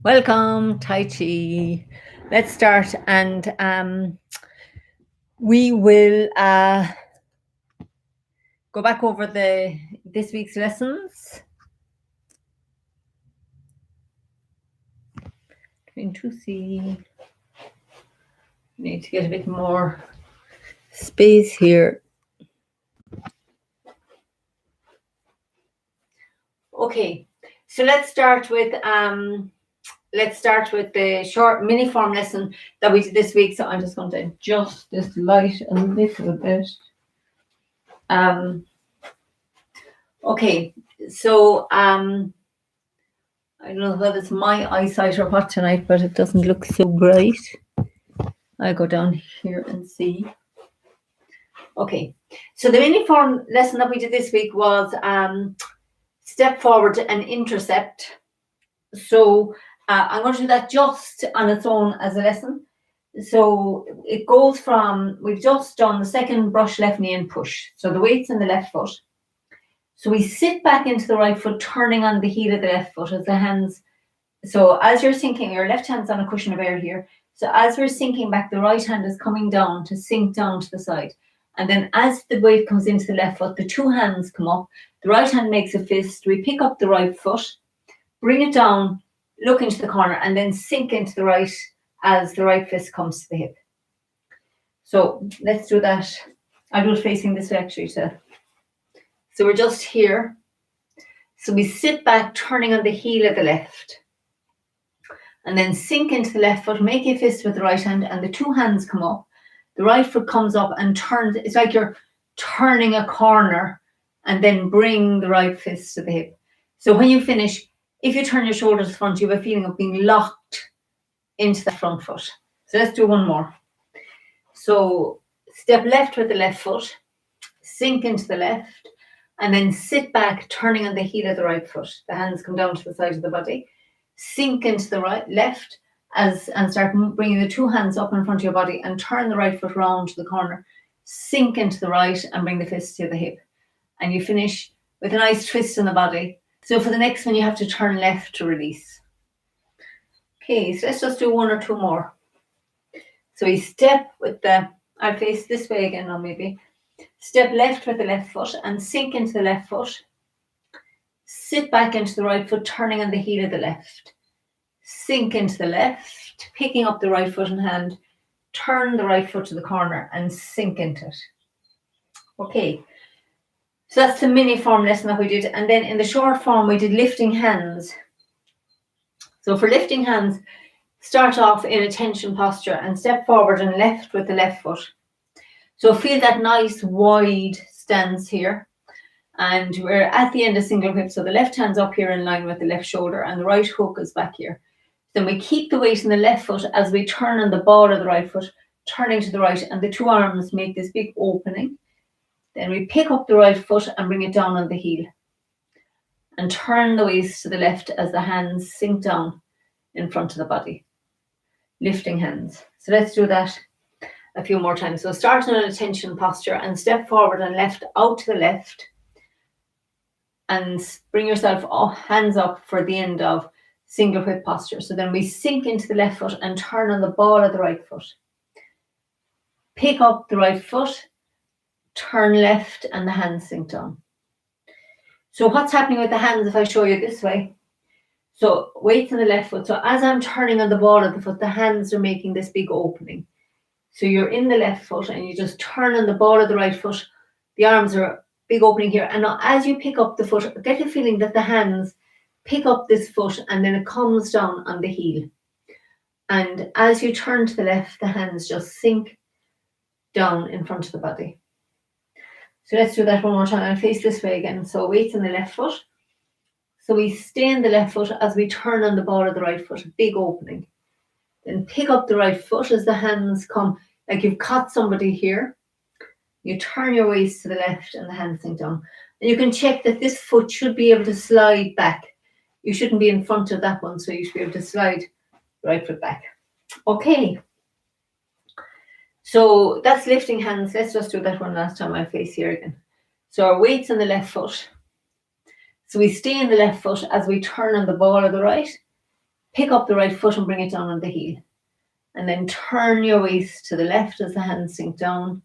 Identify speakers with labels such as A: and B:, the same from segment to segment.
A: Welcome, Tai Chi. Let's start, and we will go back over this week's lessons. Going to see. Need to get a bit more space here. Okay, so let's start with the short mini form lesson that we did this week. So I'm just going to adjust this light a little bit. Okay, so I don't know whether it's my eyesight or what tonight, but it doesn't look so bright. I'll go down here and see. Okay, so the mini form lesson that we did this week was step forward and intercept. So I'm going to do that just on its own as a lesson. So it goes from, we've just done the second brush left knee and push. So the weight's in the left foot. So we sit back into the right foot, turning on the heel of the left foot as the hands. So as you're sinking, your left hand's on a cushion of air here. So as we're sinking back, the right hand is coming down to sink down to the side. And then as the weight comes into the left foot, the two hands come up. The right hand makes a fist. We pick up the right foot, bring it down, look into the corner, and then sink into the right as the right fist comes to the hip. So let's do that. I'll do it facing this way actually. So we're just here. So we sit back, turning on the heel of the left. And then sink into the left foot, make a fist with the right hand, and the two hands come up. The right foot comes up and turns. It's like you're turning a corner and then bring the right fist to the hip. So when you finish, if you turn your shoulders to the front, you have a feeling of being locked into the front foot. So let's do one more. So step left with the left foot, sink into the left, and then sit back, turning on the heel of the right foot. The hands come down to the side of the body. Sink into the left and start bringing the two hands up in front of your body and turn the right foot round to the corner. Sink into the right and bring the fist to the hip. And you finish with a nice twist in the body. So for the next one, you have to turn left to release. Okay, so let's just do one or two more. So we step with I'll face this way again now maybe. Step left with the left foot and sink into the left foot. Sit back into the right foot, turning on the heel of the left. Sink into the left, picking up the right foot and hand, turn the right foot to the corner and sink into it. Okay, so that's the mini form lesson that we did. And then in the short form, we did lifting hands. So for lifting hands, start off in a tension posture and step forward and left with the left foot. So feel that nice wide stance here. And we're at the end of single whip. So the left hand's up here in line with the left shoulder and the right hook is back here. Then we keep the weight in the left foot as we turn on the ball of the right foot, turning to the right, and the two arms make this big opening. Then we pick up the right foot and bring it down on the heel. And turn the waist to the left as the hands sink down in front of the body. Lifting hands. So let's do that a few more times. So start in an attention posture and step forward and left out to the left. And bring yourself hands up for the end of single whip posture. So then we sink into the left foot and turn on the ball of the right foot. Pick up the right foot, turn left, and the hands sink down. So what's happening with the hands if I show you this way? So weight in the left foot. So as I'm turning on the ball of the foot, the hands are making this big opening. So you're in the left foot and you just turn on the ball of the right foot. The arms are big opening here. And now as you pick up the foot, get a feeling that the hands pick up this foot and then it comes down on the heel. And as you turn to the left, the hands just sink down in front of the body. So let's do that one more time. I'll face this way again. So weight in the left foot. So we stay in the left foot as we turn on the ball of the right foot, big opening. Then pick up the right foot as the hands come, like you've caught somebody here. You turn your waist to the left and the hands sink down. And you can check that this foot should be able to slide back. You shouldn't be in front of that one, so you should be able to slide the right foot back. Okay. So that's lifting hands. Let's just do that one last time. I'll face here again. So our weight's in the left foot. So we stay in the left foot as we turn on the ball of the right. Pick up the right foot and bring it down on the heel. And then turn your waist to the left as the hands sink down.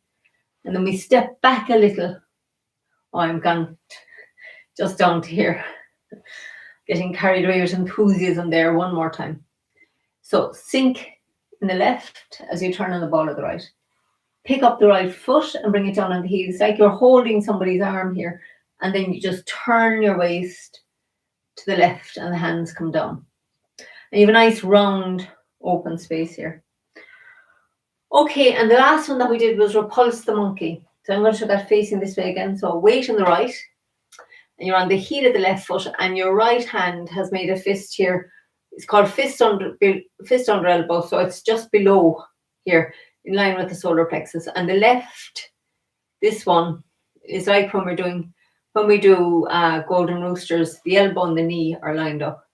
A: And then we step back a little. Oh, I'm gone just down to here. Getting carried away with enthusiasm there one more time. So sink in the left as you turn on the ball of the right. Pick up the right foot and bring it down on the heel. It's like you're holding somebody's arm here. And then you just turn your waist to the left and the hands come down. And you have a nice round open space here. Okay, and the last one that we did was Repulse the Monkey. So I'm going to show that facing this way again. So weight on the right, and you're on the heel of the left foot, and your right hand has made a fist here. It's called fist under elbow, so it's just below here, in line with the solar plexus. And the left, this one, is like when we do golden roosters, the elbow and the knee are lined up.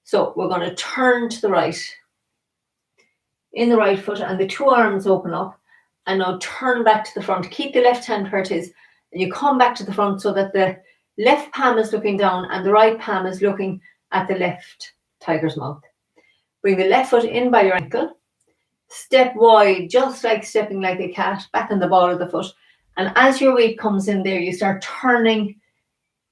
A: So we're going to turn to the right, in the right foot, and the two arms open up. And now turn back to the front. Keep the left hand where it is, and you come back to the front so that the left palm is looking down and the right palm is looking at the left tiger's mouth. Bring the left foot in by your ankle. Step wide, just like stepping like a cat, back on the ball of the foot. And as your weight comes in there, you start turning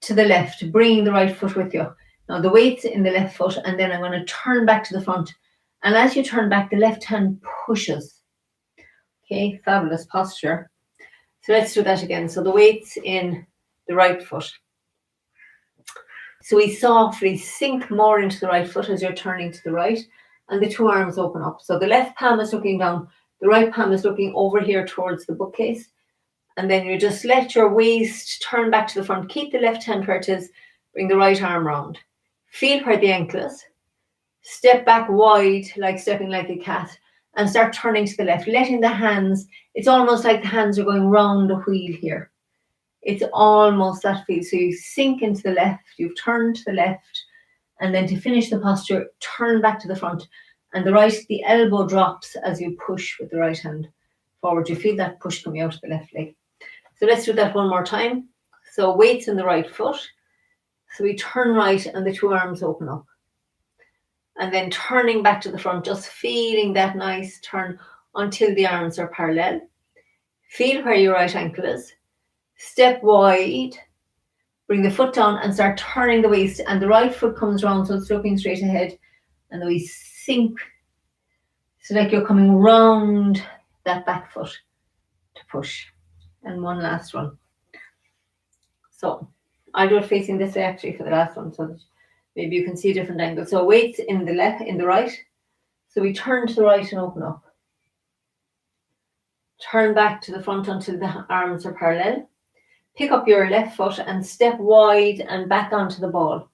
A: to the left, bringing the right foot with you. Now the weight's in the left foot, and then I'm going to turn back to the front. And as you turn back, the left hand pushes. Okay, fabulous posture. So let's do that again. So the weight's in the right foot. So we softly sink more into the right foot as you're turning to the right, and the two arms open up. So the left palm is looking down, the right palm is looking over here towards the bookcase. And then you just let your waist turn back to the front. Keep the left hand where it is. Bring the right arm round. Feel where the ankle is. Step back wide, like stepping like a cat, and start turning to the left, letting the hands, it's almost like the hands are going round the wheel here. It's almost that feel. So you sink into the left, you've turned to the left, and then to finish the posture, turn back to the front, and the elbow drops as you push with the right hand forward. You feel that push coming out of the left leg. So let's do that one more time. So weights in the right foot. So we turn right and the two arms open up. And then turning back to the front, just feeling that nice turn until the arms are parallel. Feel where your right ankle is. Step wide. Bring the foot down and start turning the waist. And the right foot comes round, so it's looking straight ahead. And then we sink. So like you're coming round that back foot to push. And one last one. So I'll do it facing this way actually for the last one, so that maybe you can see a different angle. So weights in the left, in the right. So we turn to the right and open up. Turn back to the front until the arms are parallel. Pick up your left foot and step wide and back onto the ball.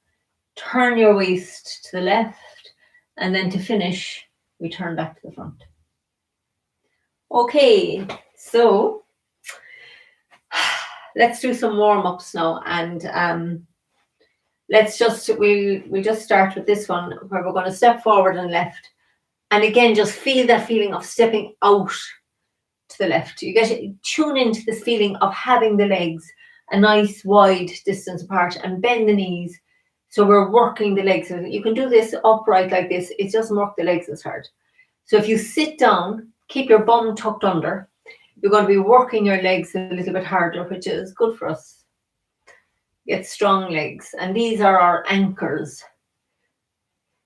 A: Turn your waist to the left, and then to finish, we turn back to the front. Okay, so let's do some warm-ups now, and we'll just start with this one where we're going to step forward and left, and again just feel that feeling of stepping out to the left. You get tune into this feeling of having the legs a nice wide distance apart and bend the knees. So we're working the legs. You can do this upright like this. It doesn't work the legs as hard. So if you sit down, keep your bum tucked under. You're going to be working your legs a little bit harder, which is good for us. Get strong legs. And these are our anchors,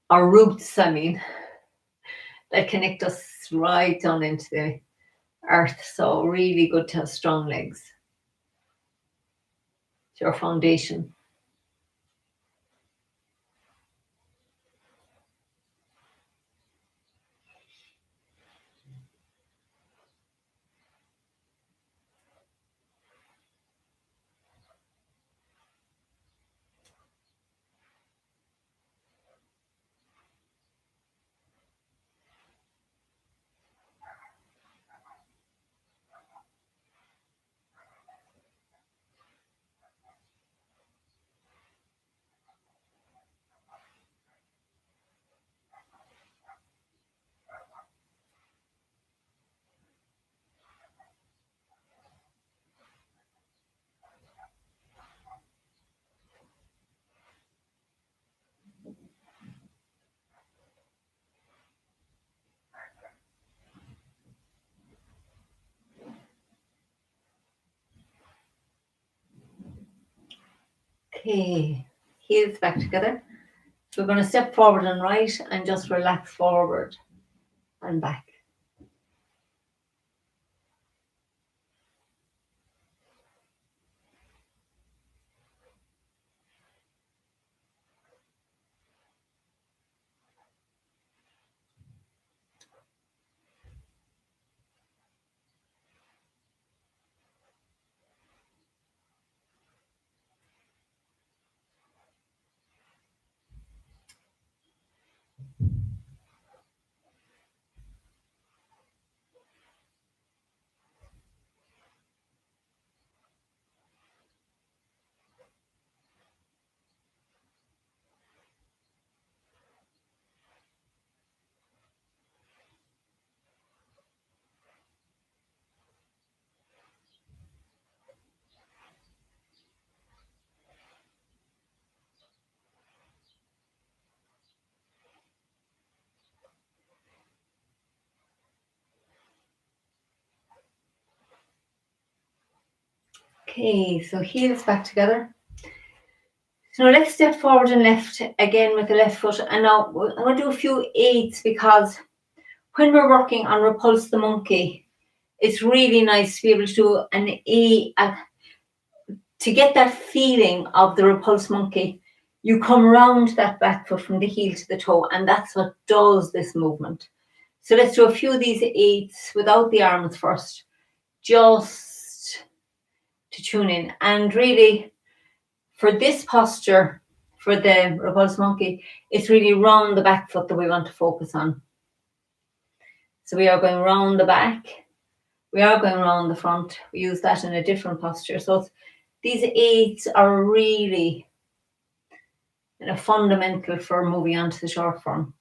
A: our roots, I mean, that connect us right down into the earth. So really good to have strong legs. It's your foundation. Okay, heels back together. So we're going to step forward and right and just relax forward and back. Okay, so heels back together. So now let's step forward and left again with the left foot. And now I'm going to do a few eights because when we're working on Repulse the Monkey, it's really nice to be able to do an A to get that feeling of the Repulse Monkey. You come round that back foot from the heel to the toe, and that's what does this movement. So let's do a few of these eights without the arms first, just to tune in. And really, for this posture, for the Repulse Monkey, it's really round the back foot that we want to focus on. So we are going round the back, we are going round the front. We use that in a different posture. So these eights are really fundamental for moving on to the short form.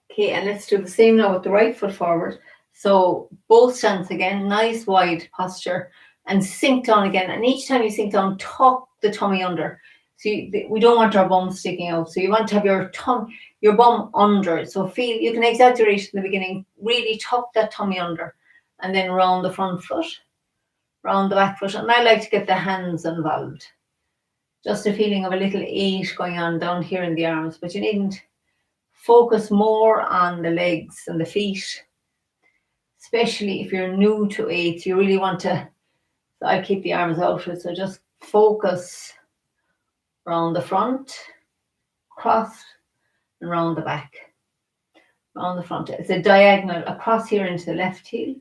A: Okay, and let's do the same now with the right foot forward. So both stance again, nice wide posture, and sink down again. And each time you sink down, tuck the tummy under. So we don't want our bum sticking out. So you want to have your bum under. So feel, you can exaggerate in the beginning, really tuck that tummy under, and then round the front foot, round the back foot. And I like to get the hands involved. Just a feeling of a little 8 going on down here in the arms, but you needn't focus more on the legs and the feet, especially if you're new to 8. You really want to, so I keep the arms outward, so just focus around the front, cross, and round the back, round the front. It's a diagonal across here into the left heel,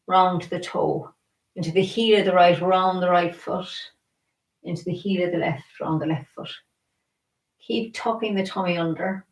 A: round the toe, into the heel of the right, round the right foot, into the heel of the left, round the left foot. Keep tucking the tummy under.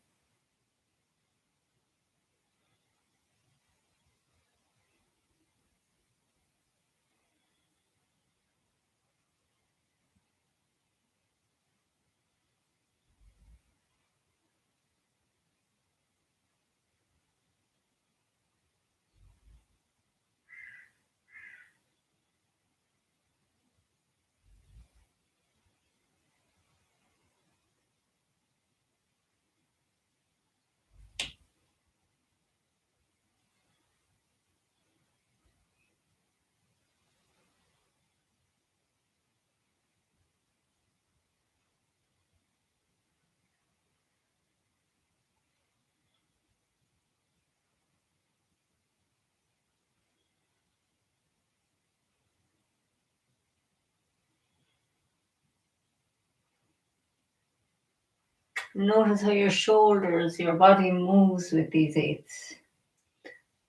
A: Notice how your shoulders, your body moves with these 8s.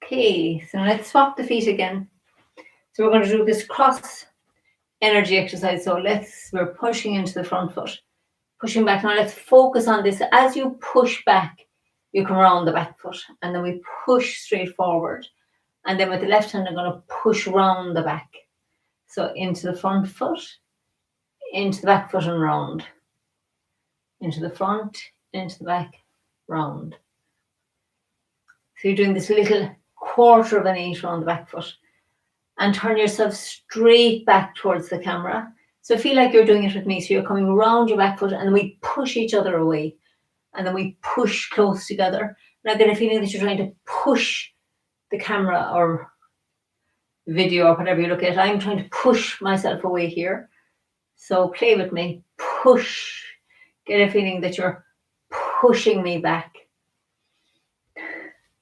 A: Okay, so let's swap the feet again. So we're going to do this cross energy exercise. So we're pushing into the front foot, pushing back. Now let's focus on this. As you push back, you come around the back foot, and then we push straight forward. And then with the left hand, I'm going to push round the back. So into the front foot, into the back foot and round. Into the front, into the back, round. So you're doing this little quarter of an 8 around the back foot. And turn yourself straight back towards the camera. So feel like you're doing it with me. So you're coming around your back foot, and then we push each other away. And then we push close together. And I get a feeling that you're trying to push the camera or video or whatever you look at. I'm trying to push myself away here. So play with me. Push. Get a feeling that you're pushing me back.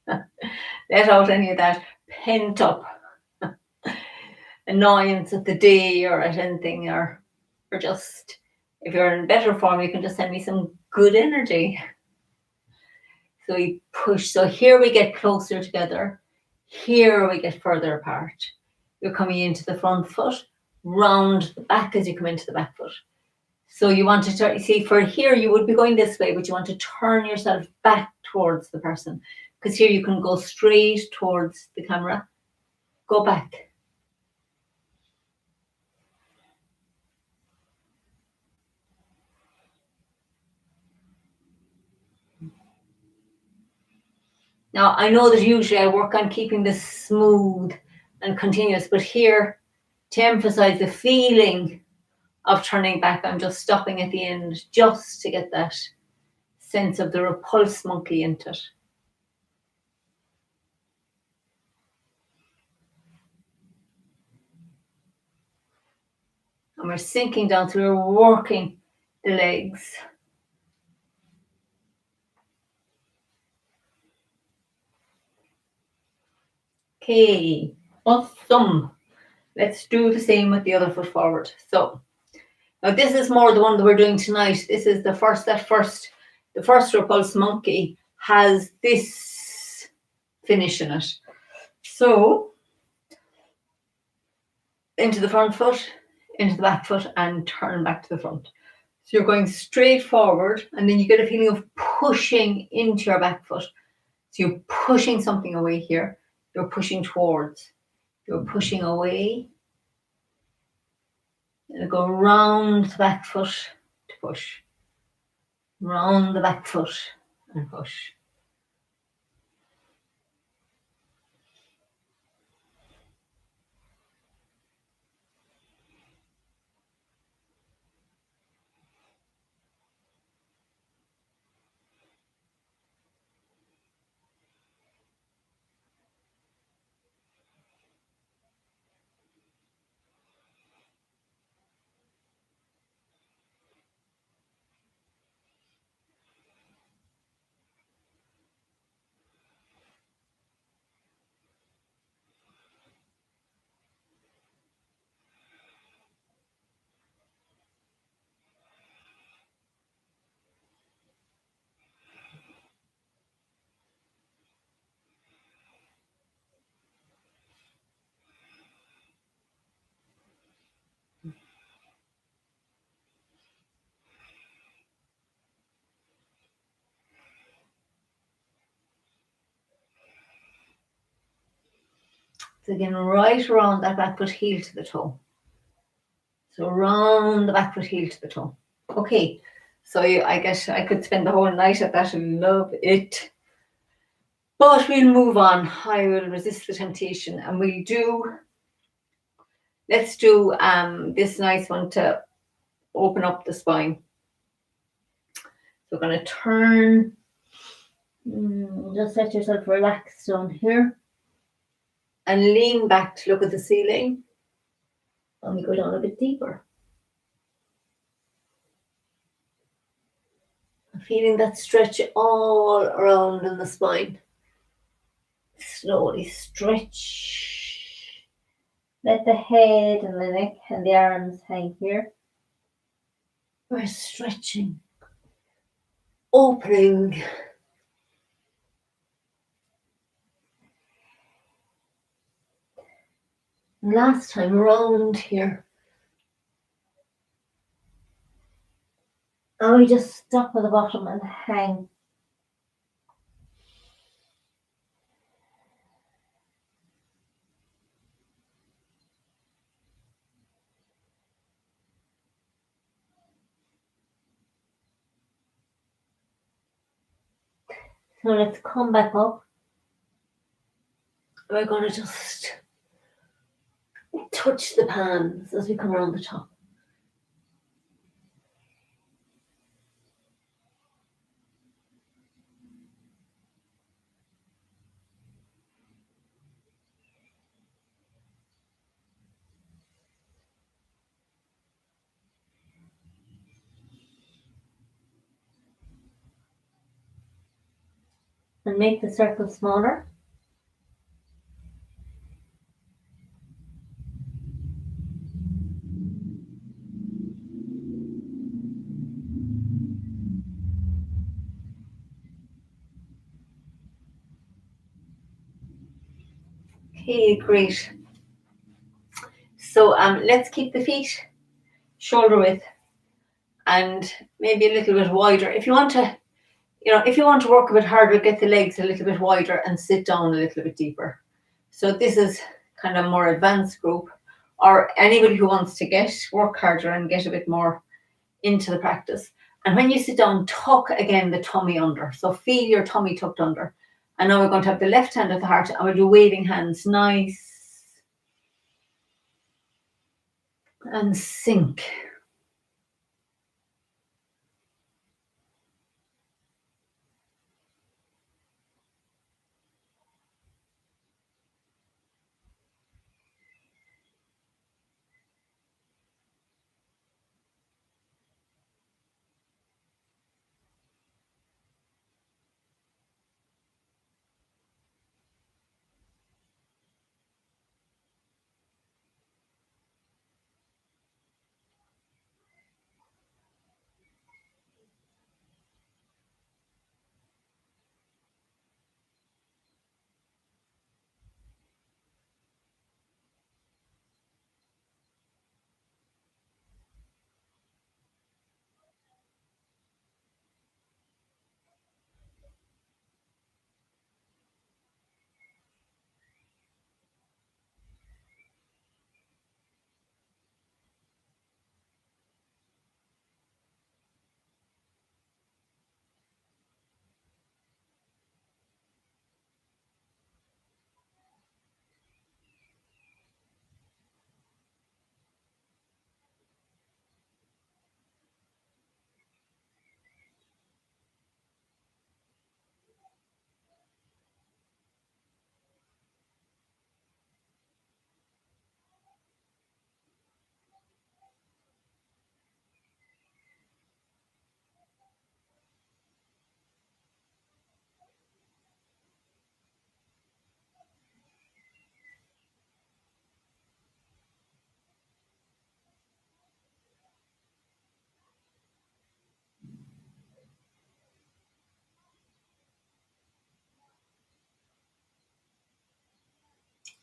A: Let out any of that pent up annoyance at the day or at anything, or just if you're in better form, you can just send me some good energy. So we push. So here we get closer together. Here we get further apart. You're coming into the front foot, round the back as you come into the back foot. So you want to see, for here you would be going this way, but you want to turn yourself back towards the person, because here you can go straight towards the camera. Go back. Now, I know that usually I work on keeping this smooth and continuous, but here, to emphasize the feeling of turning back, I'm just stopping at the end just to get that sense of the repulse monkey into it. And we're sinking down, so we're working the legs. Okay, awesome. Let's do the same with the other foot forward. So now this is more the one that we're doing tonight. This is the first repulse monkey has this finish in it. So into the front foot, into the back foot, and turn back to the front. So you're going straight forward, and then you get a feeling of pushing into your back foot. So you're pushing something away here. You're pushing towards. You're pushing away. And go round the back foot to push. Round the back foot and push. So again, right around that back foot heel to the toe. So round the back foot heel to the toe. Okay, so I guess I could spend the whole night at that and love it. But we'll move on. I will resist the temptation, and let's do this nice one to open up the spine. So we're going to turn, just let yourself relax down here and lean back to look at the ceiling, and we go down a bit deeper. Feeling that stretch all around in the spine. Slowly stretch. Let the head and the neck and the arms hang here. We're stretching. opening. Last time around here, and we just stop at the bottom and hang. So let's come back up. We're going to just touch the palms as we come around the top. And make the circle smaller. Okay, great. So let's keep the feet shoulder width and maybe a little bit wider. If you want to, if you want to work a bit harder, get the legs a little bit wider and sit down a little bit deeper. So this is kind of more advanced group, or anybody who wants to work harder and get a bit more into the practice. And when you sit down, tuck again the tummy under. So feel your tummy tucked under. And now we're going to have the left hand at the heart and we'll do waving hands. Nice. And sink.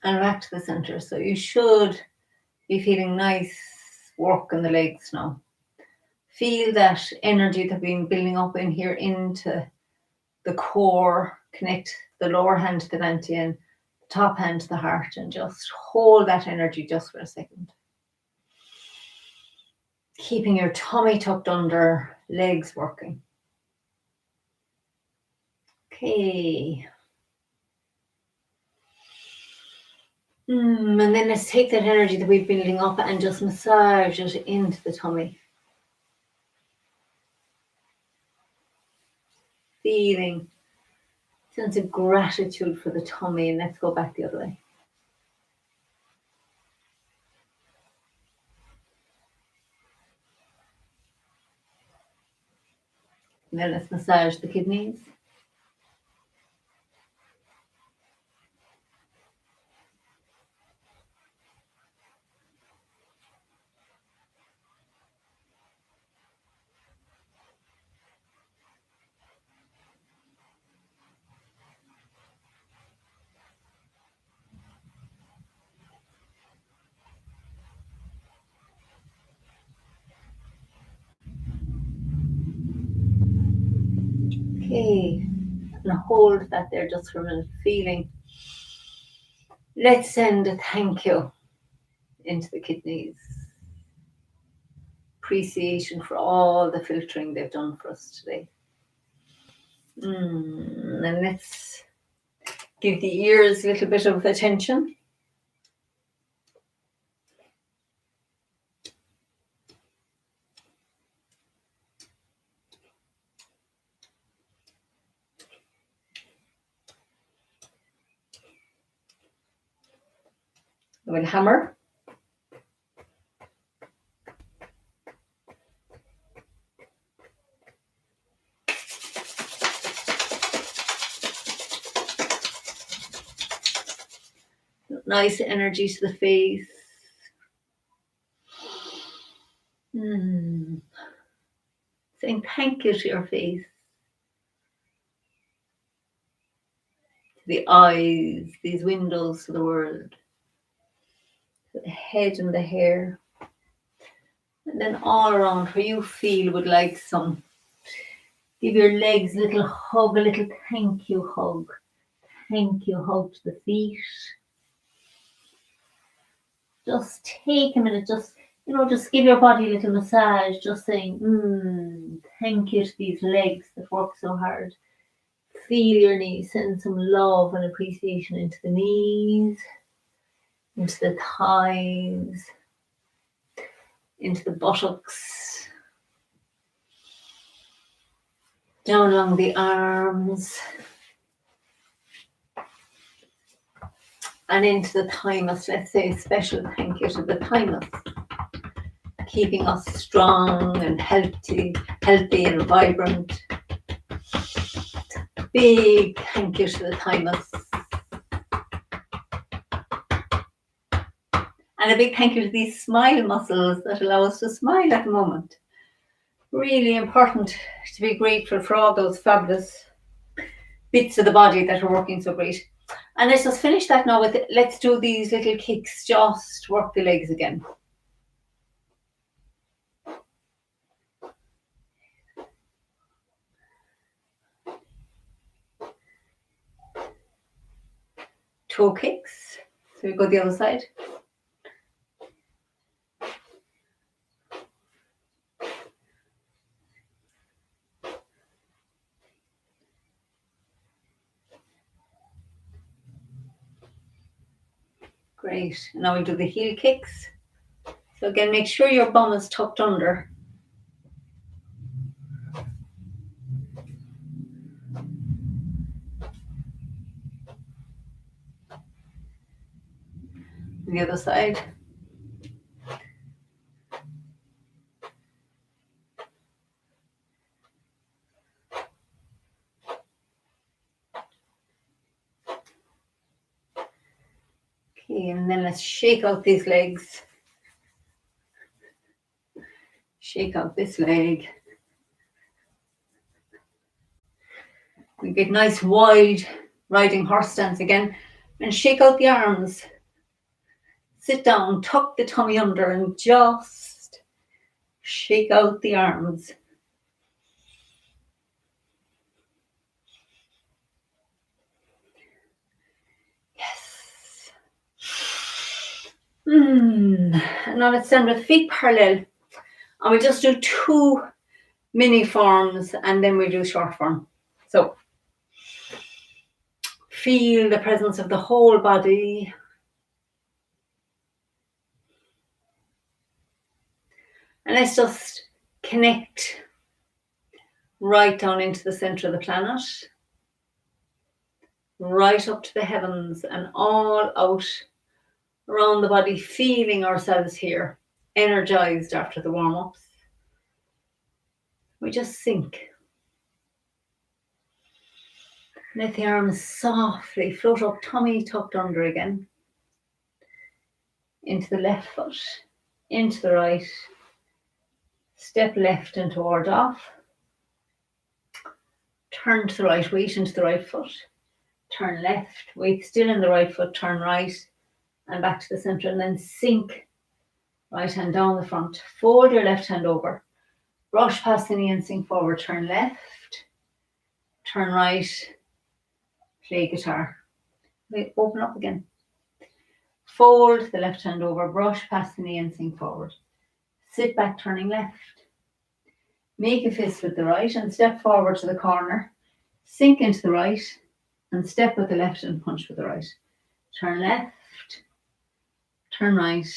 A: And back to the center. So you should be feeling nice work in the legs now. Feel that energy that's been building up in here into the core. Connect the lower hand to the dantian, the top hand to the heart, and just hold that energy just for a second. Keeping your tummy tucked under, legs working. Okay. And then let's take that energy that we're building up and just massage it into the tummy. Feeling sense of gratitude for the tummy, and let's go back the other way. And then let's massage the kidneys. Okay, and hold that there just for a minute, feeling. Let's send a thank you into the kidneys. Appreciation for all the filtering they've done for us today. And let's give the ears a little bit of attention. We'll hammer. Nice energy to the face. Saying thank you to your face. To the eyes, these windows to the world. To the head and the hair. And then all around where you feel would like some. Give your legs a little hug, a little thank you hug. Thank you hug to the feet. Just take a minute, just give your body a little massage, just saying, thank you to these legs that work so hard. Feel your knees, send some love and appreciation into the knees, into the thighs, into the buttocks, down along the arms, and into the thymus. Let's say a special thank you to the thymus, keeping us strong and healthy and vibrant. Big thank you to the thymus. And a big thank you to these smile muscles that allow us to smile at the moment. Really important to be grateful for all those fabulous bits of the body that are working so great. And let's just finish that now with it. Let's do these little kicks, just work the legs again. Toe kicks. So we go the other side. Great. Now we'll do the heel kicks. So again, make sure your bum is tucked under. The other side. Okay, and then let's shake out these legs. Shake out this leg. We get nice wide riding horse stance again, and shake out the arms. Sit down, tuck the tummy under, and just shake out the arms. Yes. And now let's stand with feet parallel. And we just do 2 mini forms and then we do short form. So feel the presence of the whole body. And let's just connect right down into the center of the planet, right up to the heavens and all out around the body, feeling ourselves here, energized after the warm-ups. We just sink. Let the arms softly float up, tummy tucked under again. Into the left foot, into the right. Step left and toward off. Turn to the right, weight into the right foot. Turn left, weight still in the right foot, turn right. And back to the center, and then sink. Right hand down the front. Fold your left hand over. Brush past the knee and sink forward. Turn left. turn right, play guitar. We open up again. Fold the left hand over, brush past the knee and sink forward. Sit back, turning left. Make a fist with the right and step forward to the corner. Sink into the right and step with the left and punch with the right. Turn left, turn right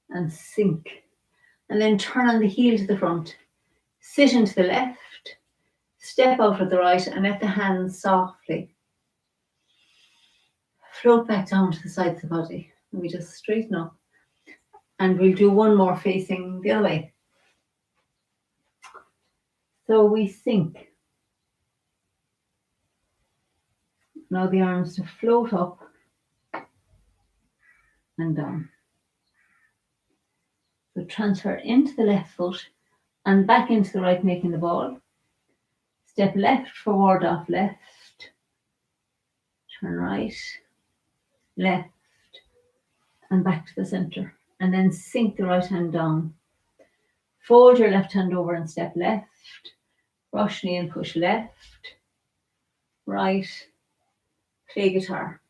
A: and sink. And then turn on the heel to the front. Sit into the left, step out with the right and let the hands softly float back down to the sides of the body. And we just straighten up. And we'll do one more facing the other way. So we sink. Now the arms to float up and down. So transfer into the left foot and back into the right, making the ball. Step left forward off left. Turn right, left, and back to the center. And then sink the right hand down. Fold your left hand over and step left. Brush knee and push left, right, play guitar.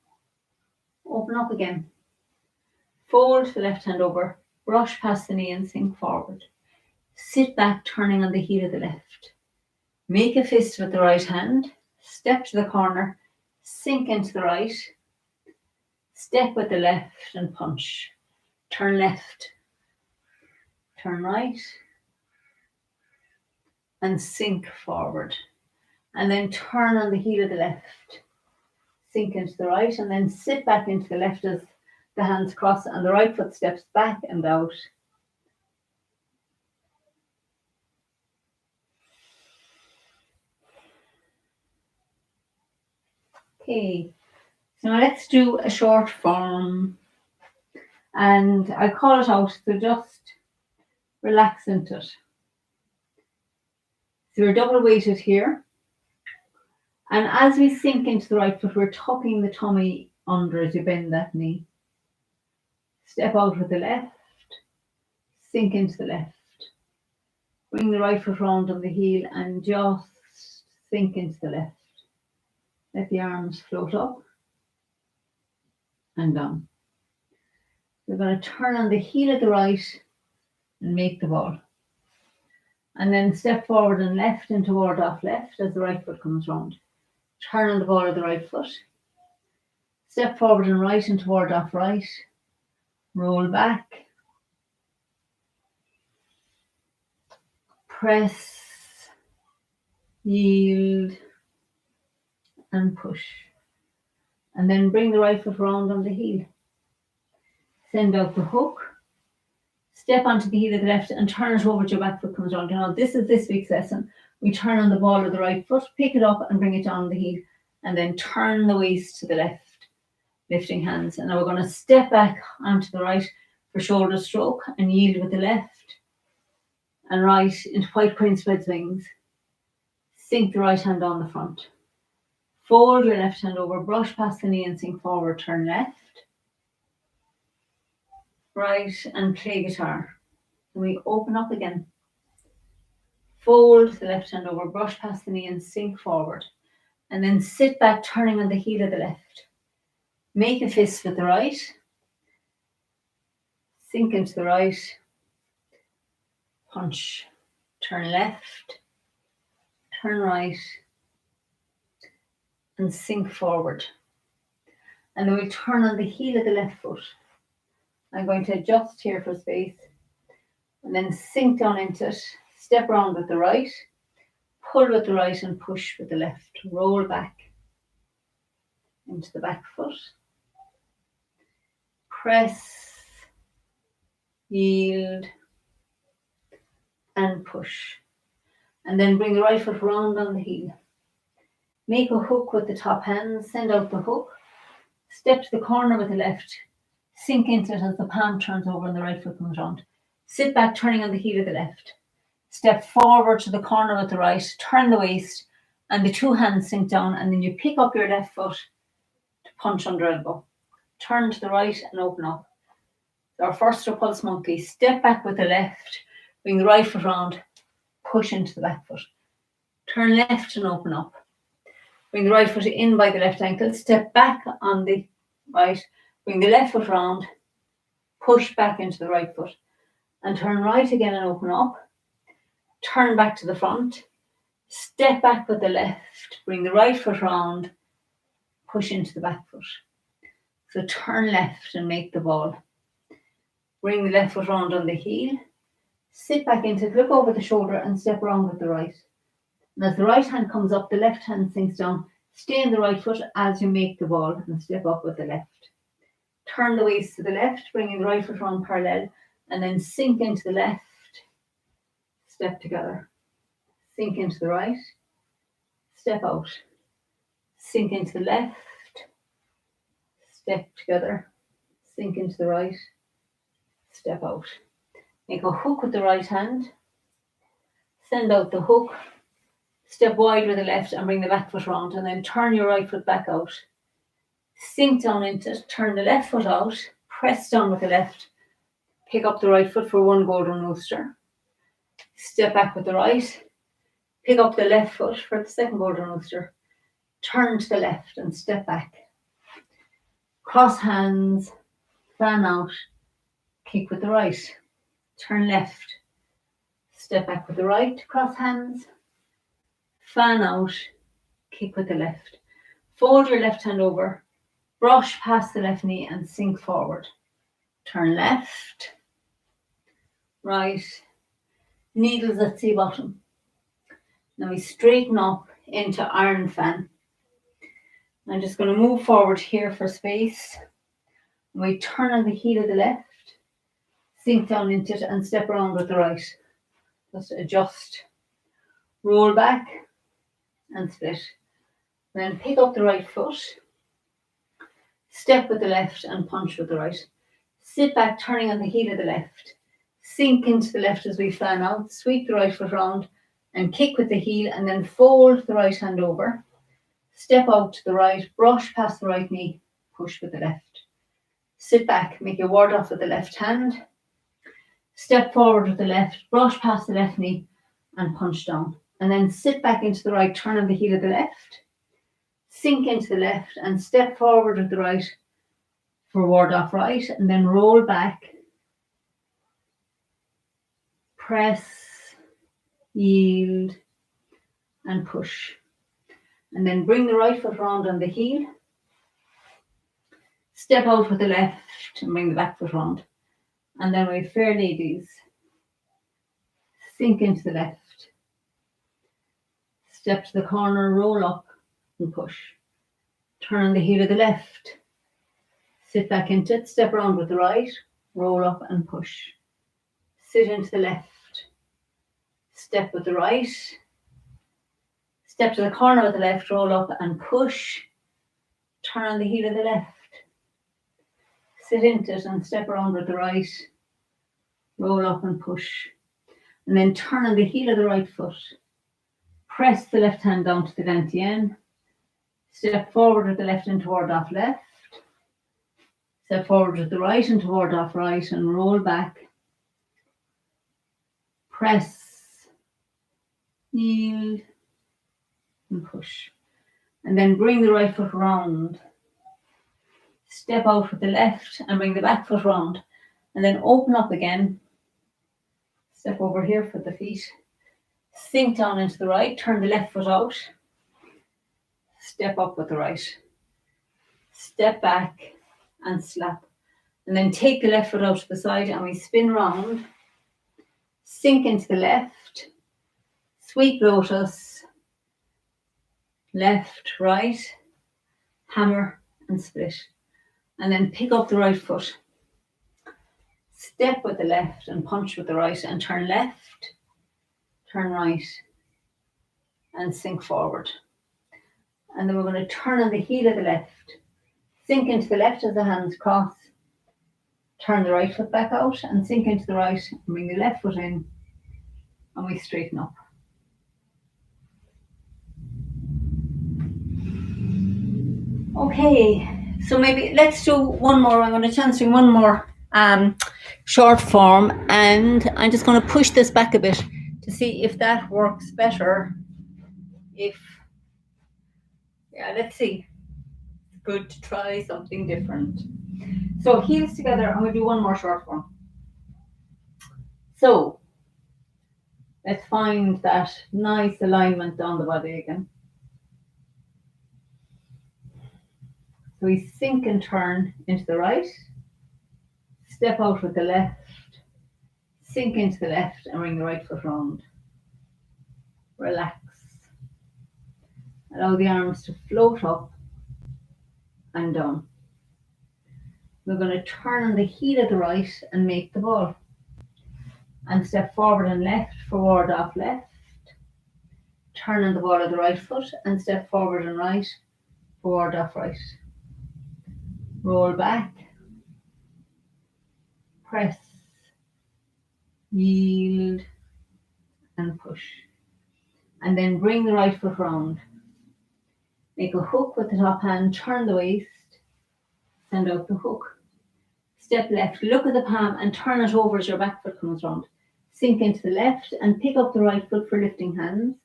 A: Open up again. Fold the left hand over, brush past the knee and sink forward. Sit back, turning on the heel of the left. Make a fist with the right hand, step to the corner, sink into the right, step with the left and punch. Turn left, turn right, and sink forward. And then turn on the heel of the left. Sink into the right and then sit back into the left as the hands cross and the right foot steps back and out. Okay, so now let's do a short form. And I call it out, so just relax into it. So we're double weighted here. And as we sink into the right foot, we're tucking the tummy under as you bend that knee. Step out with the left, sink into the left. Bring the right foot round on the heel and just sink into the left. Let the arms float up and down. We're going to turn on the heel of the right and make the ball. And then step forward and left and toward off left as the right foot comes round. Turn on the ball of the right foot. Step forward and right and toward off right. Roll back. Press. Yield. And push. And then bring the right foot round on the heel. Send out the hook. Step onto the heel of the left and turn it over to your back foot comes round. Now this is this week's lesson. We turn on the ball of the right foot, pick it up and bring it down the heel, and then turn the waist to the left, lifting hands. And now we're going to step back onto the right for shoulder stroke and yield with the left and right into white crane spread swings. Sink the right hand on the front. Fold your left hand over, brush past the knee and sink forward, turn left, right, and play guitar. And we open up again. Fold the left hand over, brush past the knee and sink forward. And then sit back, turning on the heel of the left. Make a fist with the right. Sink into the right. Punch. Turn left. Turn right. And sink forward. And then we turn on the heel of the left foot. I'm going to adjust here for space. And then sink down into it. Step round with the right, pull with the right and push with the left. Roll back into the back foot. Press, yield, and push. And then bring the right foot round on the heel. Make a hook with the top hand, send out the hook. Step to the corner with the left. Sink into it as the palm turns over and the right foot comes round. Sit back, turning on the heel of the left. Step forward to the corner with the right, turn the waist, and the two hands sink down, and then you pick up your left foot to punch under elbow. Turn to the right and open up. Our first Repulse Monkey. Step back with the left, bring the right foot round, push into the back foot. Turn left and open up. Bring the right foot in by the left ankle. Step back on the right. Bring the left foot round. Push back into the right foot. And turn right again and open up. Turn back to the front. Step back with the left. Bring the right foot round. Push into the back foot. So turn left and make the ball. Bring the left foot round on the heel. Sit back into it. Look over the shoulder and step around with the right. And as the right hand comes up, the left hand sinks down. Stay in the right foot as you make the ball and step up with the left. Turn the waist to the left, bringing the right foot round parallel, and then sink into the left. Step together. Sink into the right. Step out. Sink into the left. Step together. Sink into the right. Step out. Make a hook with the right hand. Send out the hook. Step wide with the left and bring the back foot round, and then turn your right foot back out. Sink down into it, turn the left foot out, press down with the left, pick up the right foot for one golden rooster. Step back with the right, pick up the left foot for the second golden rooster. Turn to the left and step back. Cross hands, fan out, kick with the right. Turn left, step back with the right, cross hands, fan out, kick with the left. Fold your left hand over, brush past the left knee and sink forward. Turn left, right, needles at sea bottom. Now we straighten up into iron fan. I'm just going to move forward here for space. We turn on the heel of the left, sink down into it and step around with the right. Just adjust, roll back and split. Then pick up the right foot, step with the left and punch with the right. Sit back, turning on the heel of the left. Sink into the left as we fan out, sweep the right foot round and kick with the heel, and then fold the right hand over. Step out to the right, brush past the right knee, push with the left. Sit back, make your ward off with the left hand. Step forward with the left, brush past the left knee and punch down. And then sit back into the right, turn on the heel of the left. Sink into the left and step forward with the right for ward off right, and then roll back. Press, yield and push. And then bring the right foot round on the heel. Step out with the left and bring the back foot round. And then we fair ladies. Sink into the left. Step to the corner, roll up and push. Turn on the heel of the left. Sit back into it, step around with the right, roll up and push. Sit into the left. Step with the right. Step to the corner with the left, roll up and push. Turn on the heel of the left. Sit into it and step around with the right, roll up and push. And then turn on the heel of the right foot. Press the left hand down to the dantian. Step forward with the left and toward off left. Step forward with the right and toward off right and roll back. Press, yield and push. And then bring the right foot round. Step out with the left and bring the back foot round. And then open up again. Step over here for the feet. Sink down into the right, turn the left foot out. Step up with the right. Step back and slap. And then take the left foot out to the side and we spin round. Sink into the left. Sweep lotus. Left, right. Hammer and split. And then pick up the right foot. Step with the left and punch with the right and turn left. Turn right and sink forward. And then we're going to turn on the heel of the left. Sink into the left as the hands cross. Turn the right foot back out and sink into the right and bring the left foot in and we straighten up. Okay, so maybe let's do one more. I'm going to chance doing one more short form, and I'm just going to push this back a bit to see if that works better let's see. It's good to try something different. So heels together, I'm going to do one more short one. So let's find that nice alignment down the body again. So we sink and turn into the right, step out with the left, sink into the left and bring the right foot round. Relax. Allow the arms to float up and down. We're going to turn on the heel of the right and make the ball. And step forward and left, forward off left. Turn on the ball of the right foot and step forward and right, forward off right. Roll back. Press. Yield. And push. And then bring the right foot round. Make a hook with the top hand, turn the waist, send out the hook. Step left, look at the palm and turn it over as your back foot comes round. Sink into the left and pick up the right foot for lifting hands.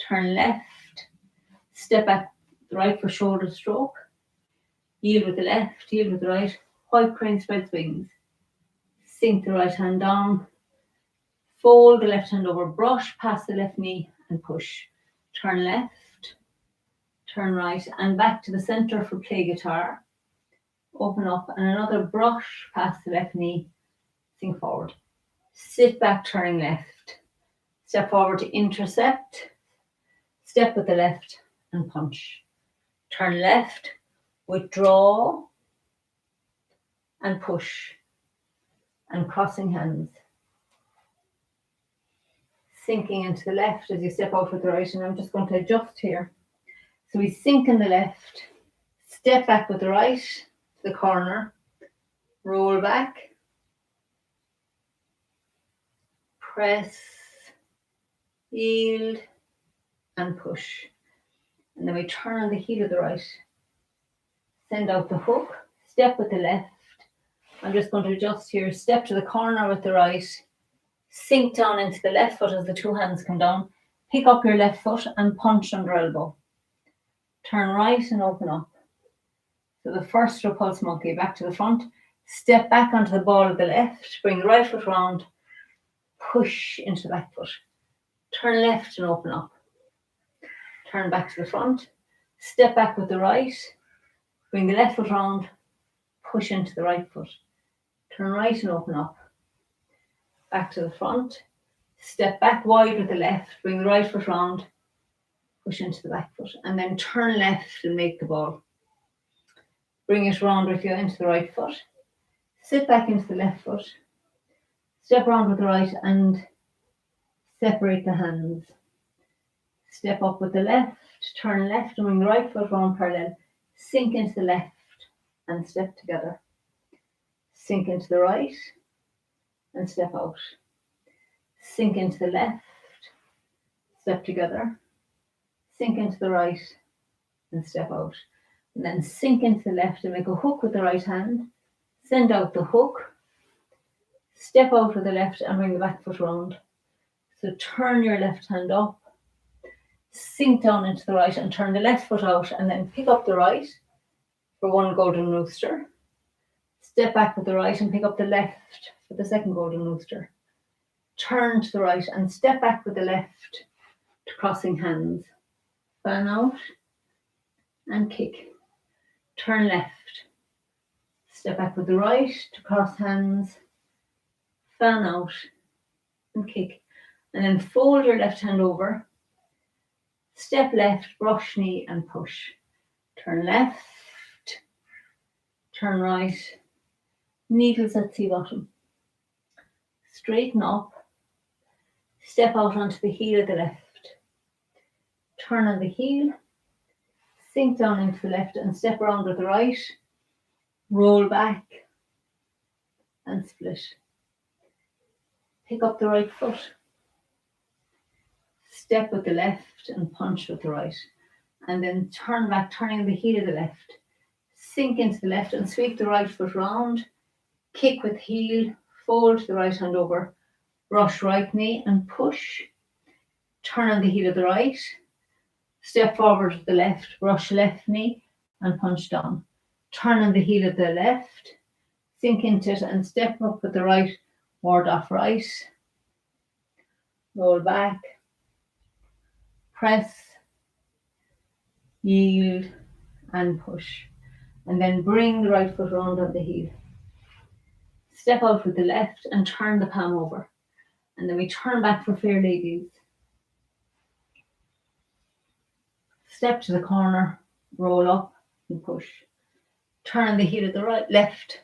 A: Turn left, step back the right for shoulder stroke. Yield with the left, yield with the right. White crane spreads wings. Sink the right hand down. Fold the left hand over, brush past the left knee and push. Turn left. Turn right and back to the center for play guitar. Open up and another brush past the left knee. Sink forward. Sit back, turning left. Step forward to intercept. Step with the left and punch. Turn left, withdraw and push. And crossing hands. Sinking into the left as you step out with the right. And I'm just going to adjust here. So we sink in the left, step back with the right to the corner, roll back, press, yield, and push. And then we turn on the heel of the right, send out the hook, step with the left. I'm just going to adjust here, step to the corner with the right, sink down into the left foot as the two hands come down, pick up your left foot and punch under elbow. Turn right and open up. So the first repulse monkey, back to the front. Step back onto the ball of the left. Bring the right foot round. Push into the back foot. Turn left and open up. Turn back to the front. Step back with the right. Bring the left foot round. Push into the right foot. Turn right and open up. Back to the front. Step back wide with the left. Bring the right foot round. Push into the back foot and then turn left and make the ball. Bring it round with you into the right foot. Sit back into the left foot. Step round with the right and separate the hands. Step up with the left, turn left and bring the right foot round parallel. Sink into the left and step together. Sink into the right and step out. Sink into the left, step together. Sink into the right and step out. And then sink into the left and make a hook with the right hand. Send out the hook. Step out with the left and bring the back foot round. So turn your left hand up. Sink down into the right and turn the left foot out and then pick up the right for one golden rooster. Step back with the right and pick up the left for the second golden rooster. Turn to the right and step back with the left to crossing hands. Fan out and kick. Turn left. Step back with the right to cross hands. Fan out and kick. And then fold your left hand over. Step left, brush knee and push. Turn left. Turn right. Needles at sea bottom. Straighten up. Step out onto the heel of the left. Turn on the heel, sink down into the left and step around with the right, roll back and split. Pick up the right foot, step with the left and punch with the right, and then turn back, turning the heel of the left. Sink into the left and sweep the right foot round, kick with heel, fold the right hand over, brush right knee and push. Turn on the heel of the right, Step forward to the left, brush left knee and punch down. Turn on the heel of the left, sink into it and step up with the right, ward off right. Roll back, press, yield and push. And then bring the right foot round on the heel. Step out with the left and turn the palm over. And then we turn back for fair ladies. Step to the corner, roll up and push. Turn the heel of the right, left,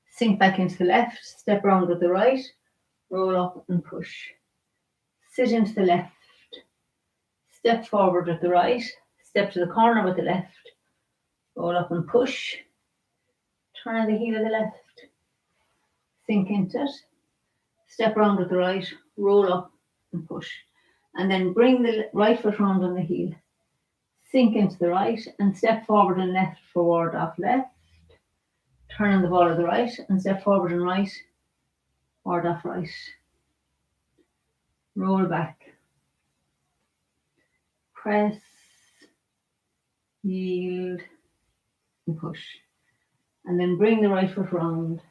A: sink back into the left, step round with the right, roll up and push. Sit into the left, step forward with the right, step to the corner with the left, roll up and push. Turn the heel of the left, sink into it, step round with the right, roll up and push. And then bring the right foot round on the heel. Sink into the right and step forward and left for ward off left. Turn on the ball of the right and step forward and right, ward off right. Roll back. Press, yield and push. And then bring the right foot round.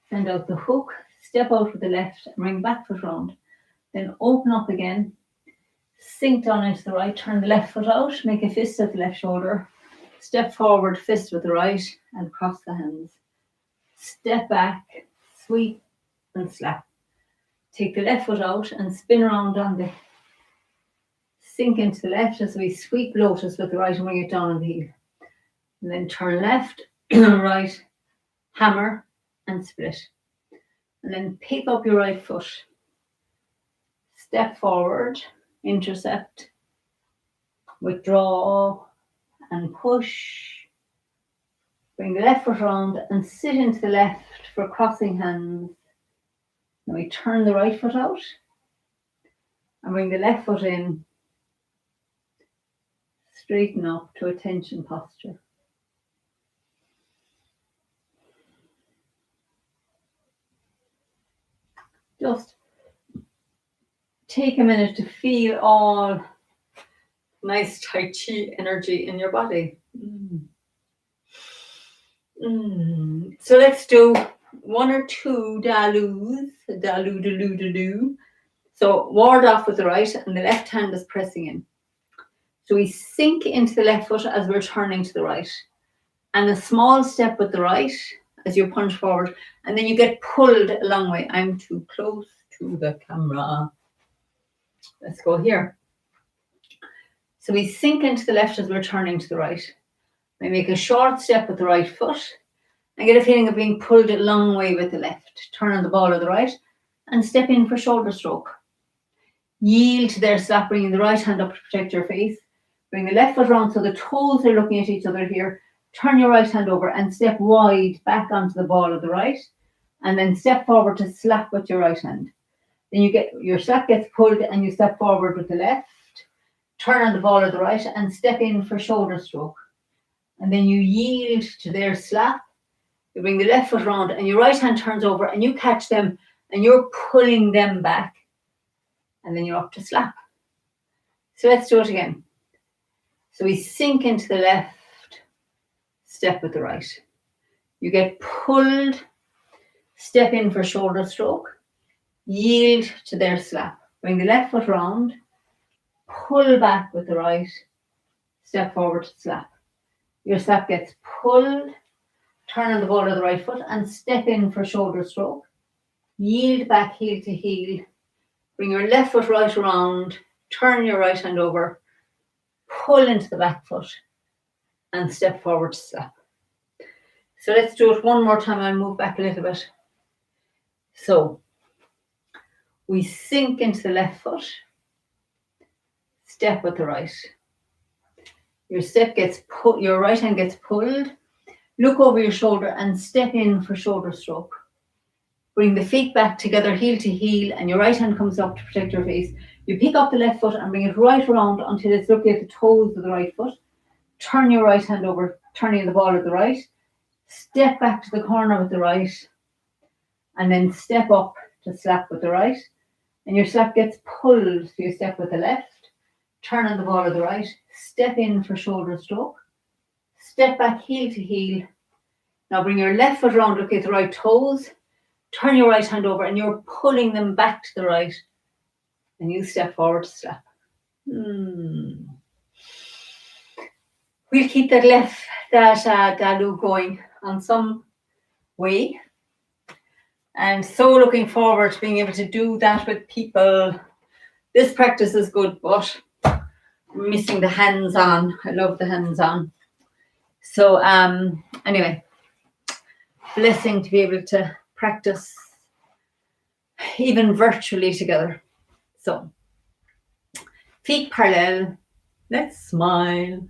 A: Send out the hook, step out with the left and bring back foot round. Then open up again. Sink down into the right, turn the left foot out, make a fist at the left shoulder, step forward, fist with the right, and cross the hands. Step back, sweep and slap. Take the left foot out and spin around on the, sink into the left as we sweep lotus with the right and bring it down on the heel. And then turn left, right, hammer and split. And then pick up your right foot. Step forward, intercept, withdraw and push. Bring the left foot round and sit into the left for crossing hands. Then we turn the right foot out and bring the left foot in. Straighten up to attention posture. Just take a minute to feel all nice Tai Chi energy in your body. So let's do one or two dalus. Dalu. So ward off with the right and the left hand is pressing in. So we sink into the left foot as we're turning to the right. And a small step with the right as you punch forward. And then you get pulled a long way. I'm too close to the camera. Let's go here. So we sink into the left as we're turning to the right. We make a short step with the right foot and get a feeling of being pulled a long way with the left. Turn on the ball of the right and step in for shoulder stroke. Yield to their slap, bringing the right hand up to protect your face. Bring the left foot round so the toes are looking at each other here. Turn your right hand over and step wide back onto the ball of the right. And then step forward to slap with your right hand. Then you get your slap gets pulled and you step forward with the left. Turn on the ball of the right and step in for shoulder stroke. And then you yield to their slap. You bring the left foot round and your right hand turns over and you catch them and you're pulling them back. And then you're up to slap. So let's do it again. So we sink into the left, step with the right. You get pulled, step in for shoulder stroke, yield to their slap. Bring the left foot round, pull back with the right, step forward to slap. Your slap gets pulled, turn on the ball of the right foot and step in for shoulder stroke. Yield back heel to heel. Bring your left foot right around, turn your right hand over, pull into the back foot and step forward to slap. So let's do it one more time. I'll move back a little bit. So we sink into the left foot, step with the right. Your step gets pulled, your right hand gets pulled. Look over your shoulder and step in for shoulder stroke. Bring the feet back together, heel to heel, and your right hand comes up to protect your face. You pick up the left foot and bring it right around until it's looking at the toes of the right foot. Turn your right hand over, turning the ball of the right. Step back to the corner with the right. And then step up to slap with the right. And your slap gets pulled, so you step with the left. turn on the ball of the right, step in for shoulder stroke, step back heel to heel. Now bring your left foot around, look at the right toes, turn your right hand over and you're pulling them back to the right and you step forward to slap. We'll keep that Galu going on some way. And so looking forward to being able to do that with people. This practice is good, but I'm missing the hands-on. I love the hands-on. So anyway, blessing to be able to practice even virtually together. So feet parallel. Let's smile.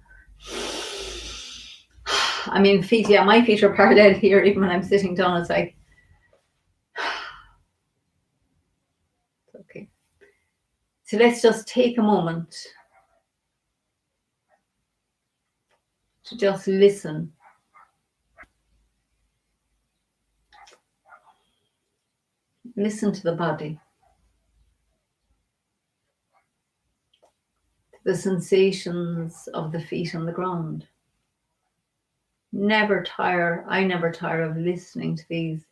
A: I mean, feet, yeah, my feet are parallel here. Even when I'm sitting down, it's like, okay. So let's just take a moment to just listen. Listen to the body. The sensations of the feet on the ground. I never tire of listening to these.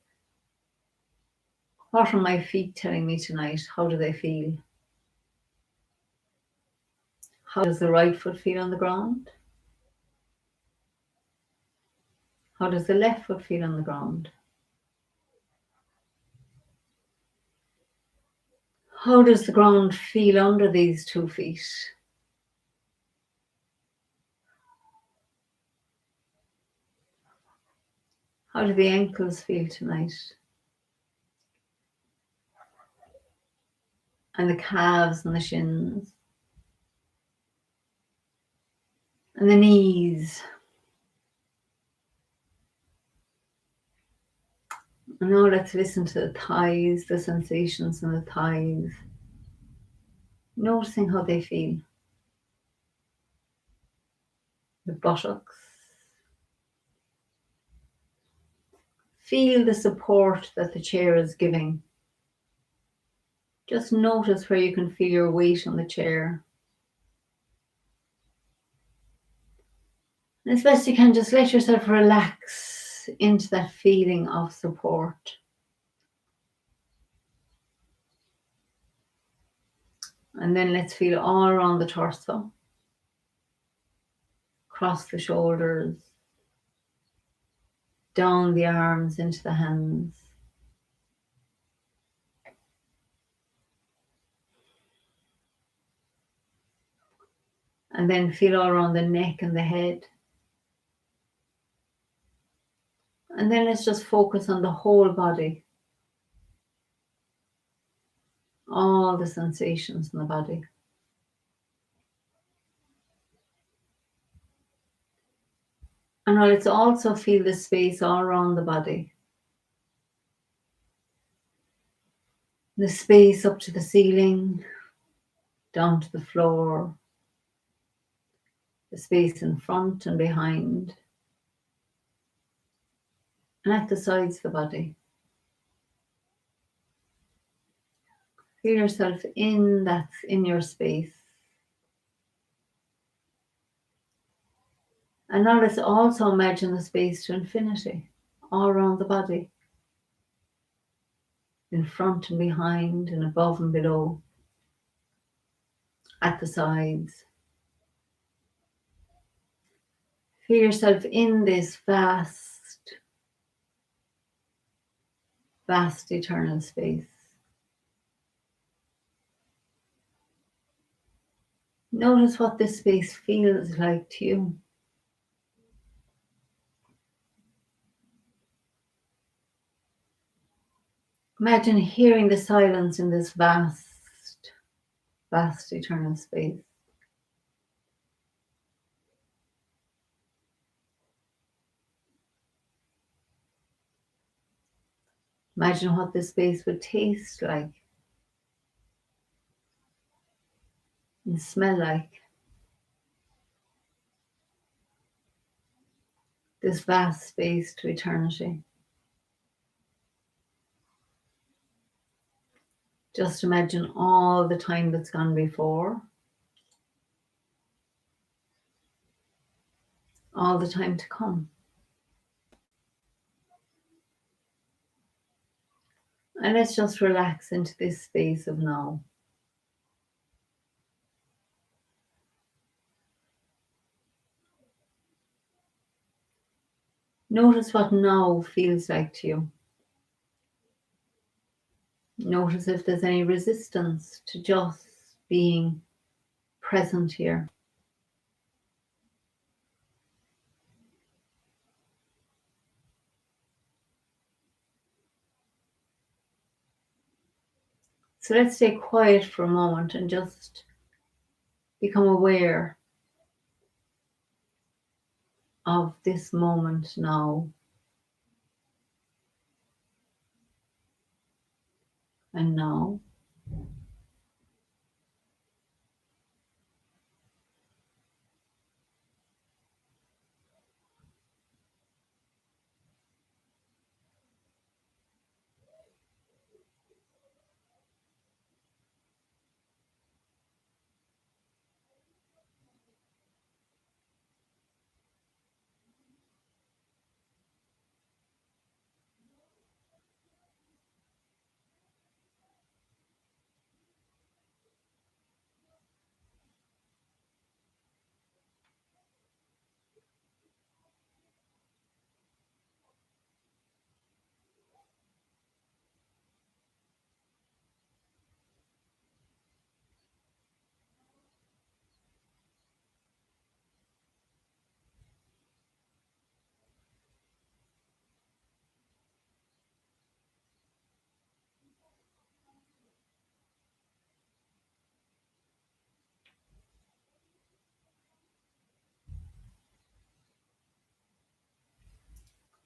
A: What are my feet telling me tonight? How do they feel? How does the right foot feel on the ground? How does the left foot feel on the ground? How does the ground feel under these 2 feet? How do the ankles feel tonight? And the calves and the shins? And the knees? And now let's listen to the thighs, the sensations in the thighs. Noticing how they feel. The buttocks. Feel the support that the chair is giving. Just notice where you can feel your weight on the chair. And as best you can, just let yourself relax into that feeling of support. And then let's feel all around the torso. Across the shoulders. Down the arms into the hands. And then feel all around the neck and the head. And then let's just focus on the whole body. All the sensations in the body. And now let's also feel the space all around the body. The space up to the ceiling, down to the floor. The space in front and behind. And at the sides of the body. Feel yourself in your space. And now let's also imagine the space to infinity, all around the body. In front and behind, and above and below. At the sides. Feel yourself in this vast eternal space. Notice what this space feels like to you. Imagine hearing the silence in this vast eternal space. Imagine what this space would taste like and smell like. This vast space to eternity. Just imagine all the time that's gone before. all the time to come. And let's just relax into this space of now. Notice what now feels like to you. Notice if there's any resistance to just being present here. So let's stay quiet for a moment and just become aware of this moment now. And now.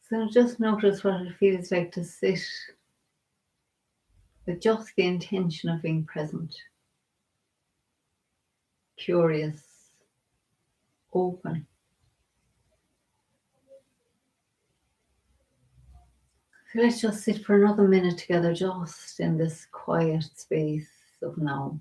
A: So just notice what it feels like to sit with just the intention of being present, curious, open. So let's just sit for another minute together, just in this quiet space of now.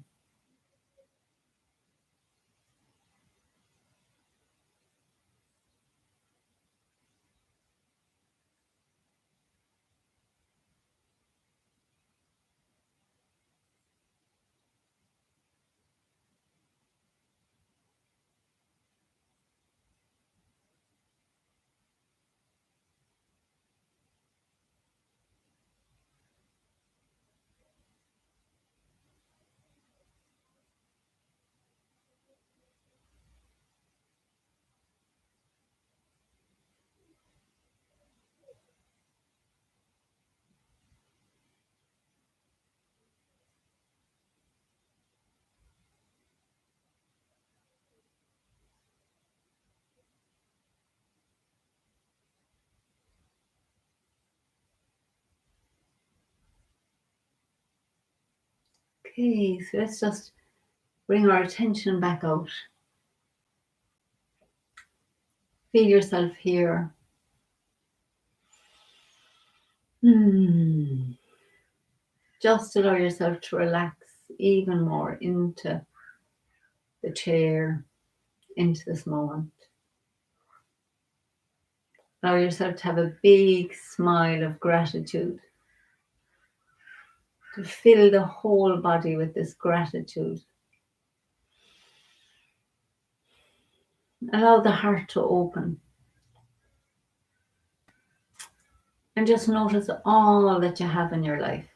A: Okay, so let's just bring our attention back out. Feel yourself here. Just allow yourself to relax even more into the chair, into this moment. Allow yourself to have a big smile of gratitude, to fill the whole body with this gratitude. Allow the heart to open. And just notice all that you have in your life.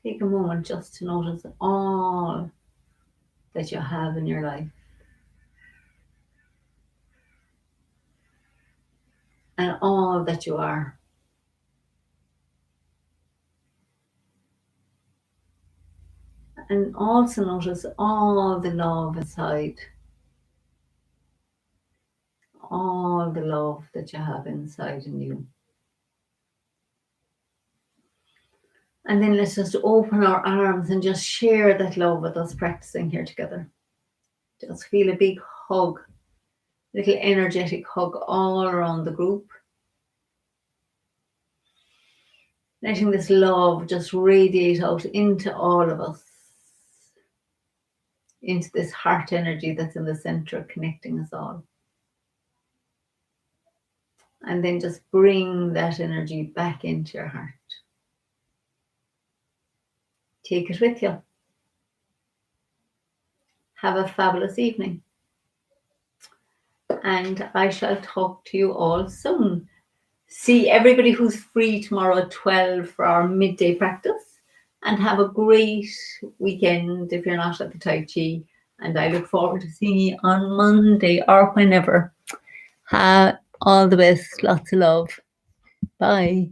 A: Take a moment just to notice all that you have in your life. And all that you are. And also notice all the love inside. All the love that you have inside in you. And then let's just open our arms and just share that love with us practicing here together. Just feel a big hug, little energetic hug all around the group. Letting this love just radiate out into all of us. Into this heart energy that's in the center, connecting us all. And then just bring that energy back into your heart. Take it with you. Have a fabulous evening. And I shall talk to you all soon. See everybody who's free tomorrow at 12 for our midday practice. And have a great weekend if you're not at the Tai Chi. And I look forward to seeing you on Monday or whenever. All the best. Lots of love. Bye.